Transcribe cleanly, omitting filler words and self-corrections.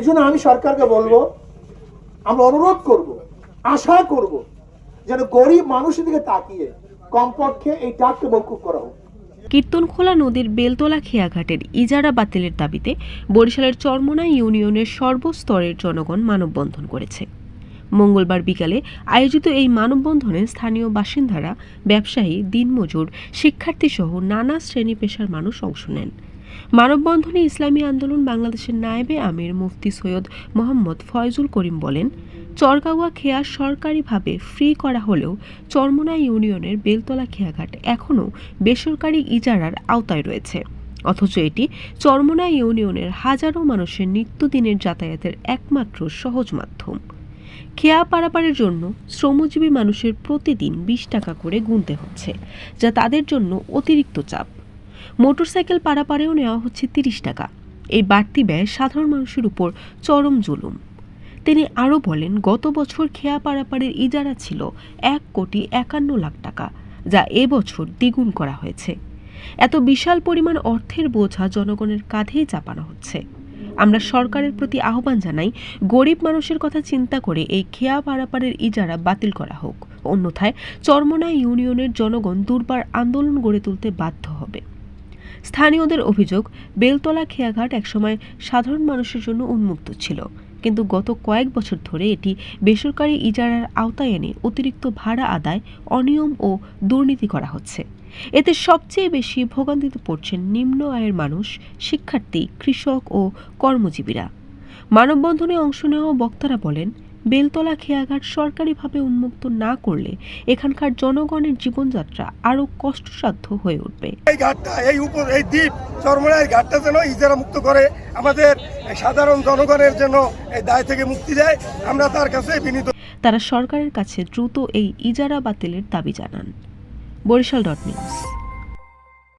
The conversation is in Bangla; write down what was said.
এজন্য আমি সরকারকে বলবো, আমরা অনুরোধ করব, আশা করব যেন গরিব মানুষের দিকে তাকিয়ে কমপক্ষে এই টাককে মওকুফ করা হোক। কীর্তনখোলা নদীর বেলতলা খেয়াঘাটের ইজারা বাতিলের দাবিতে বরিশালের চরমোনা ইউনিয়নের সর্বস্তরের জনগণ মানববন্ধন করেছে। মঙ্গলবার বিকালে আয়োজিত এই মানববন্ধনে স্থানীয় বাসিন্দারা, ব্যবসায়ী, দিনমজুর, শিক্ষার্থীসহ নানা শ্রেণী পেশার মানুষ অংশ নেন। মানববন্ধনে ইসলামী আন্দোলন বাংলাদেশের নায়েবে আমির মুফতি সৈয়দ মোহাম্মদ ফয়জুল করিম বলেন, চরগাওয়া খেয়া সরকারিভাবে ফ্রি করা হলেও চরমোনা ইউনিয়নের বেলতলা খেয়াঘাট এখনও বেসরকারি ইজারার আওতায় রয়েছে। অথচ এটি চরমোনা ইউনিয়নের হাজারো মানুষের নিত্যদিনের যাতায়াতের একমাত্র সহজ মাধ্যম। খেয়া পারাপারের জন্য শ্রমজীবী মানুষের প্রতিদিন 20 টাকা করে গুনতে হচ্ছে, যা তাদের জন্য অতিরিক্ত চাপ। মোটরসাইকেল পারাপারেও নেওয়া হচ্ছে 30 টাকা। এই বাড়তি ব্যয় সাধারণ মানুষের উপর চরম জুলুম। তিনি আরও বলেন, গত বছর খেয়া পারাপারের ইজারা ছিল 1,51,00,000 টাকা, যা এবছর দ্বিগুণ করা হয়েছে। এত বিশাল পরিমাণ অর্থের বোঝা জনগণের কাঁধেই চাপানো হচ্ছে। আমরা সরকারের প্রতি আহ্বান জানাই, গরিব মানুষের কথা চিন্তা করে এই খেয়া পারাপারের ইজারা বাতিল করা হোক, অন্যথায় চরমোনা ইউনিয়নের জনগণ দুর্বার আন্দোলন গড়ে তুলতে বাধ্য হবে। স্থানীয়দের অভিযোগ, বেলতলা খেয়াঘাট একসময় সাধারণ মানুষের জন্য উন্মুক্ত ছিল, কিন্তু গত কয়েক বছর ধরে এটি বেসরকারি ইজারার আওতায় এনে অতিরিক্ত ভাড়া আদায়, অনিয়ম ও দুর্নীতি করা হচ্ছে। এতে সবচেয়ে বেশি ভোগান্তিতে পড়ছেন নিম্ন আয়ের মানুষ, শিক্ষার্থী, কৃষক ও কর্মজীবীরা। মানববন্ধনে অংশ নেওয়া বক্তারা বলেন, বেলতলা খেয়াঘাট সরকারিভাবে উন্মুক্ত না করলে এখানকার জনগণের জীবনযাত্রা আরও কষ্টসাধ্য হয়ে উঠবে। এই ঘাটটা, এই দ্বীপ চরমোনার ঘাটটা যেন ইজারা মুক্ত করে আমাদের সাধারণ জনগণের জন্য এই দায় থেকে মুক্তি দেয়, আমরা তার কাছে বিনীত। তারা সরকারের কাছে দ্রুত এই ইজারা বাতিলের দাবি জানান। বরিশাল.নিউজ।